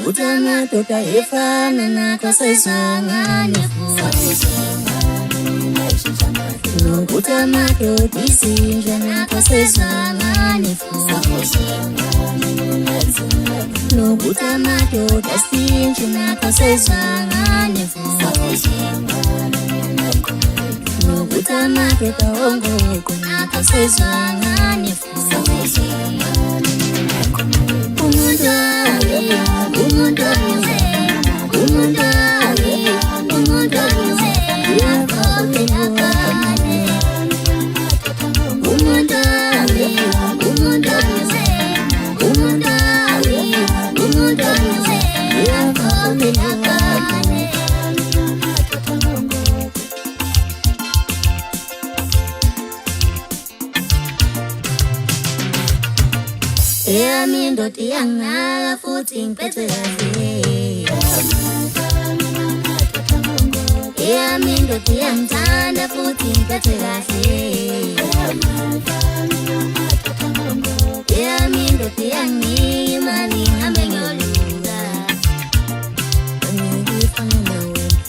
Utama tota efana na kosezanga Utama totisinja na kosezanga Utama totasinja na kosezanga Utama totaongo kuna kosezanga Ea mindo tianga footing pete Ea mindo tiang tanda footing pete Ea mindo tiang ni mali ngamenyoluga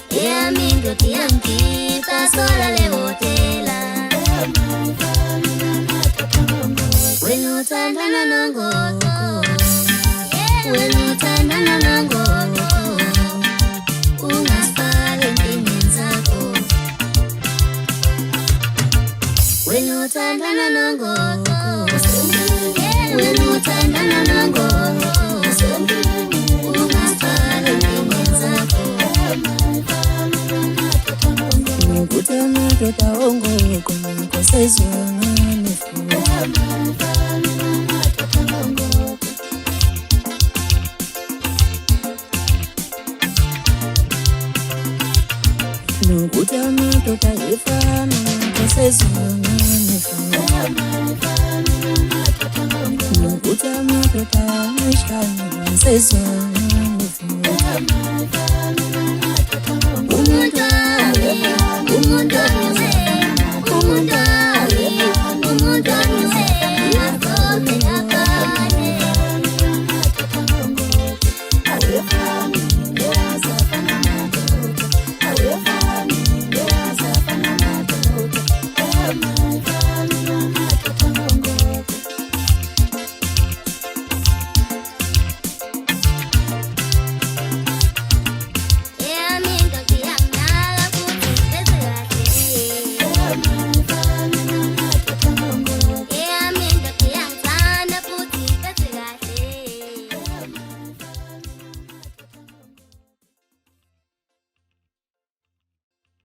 Ea mindo tiang kita sola le hotela Wenu tandana nango Wenu tandana nango Ungaspale ndinenzako Wenu tandana nango Wenu tandana nango Ungaspale ndinenzako Nukutama totaongo Kumukosezwa Utama tota efana kosezanga Utama tota mishkana sezanga Umunda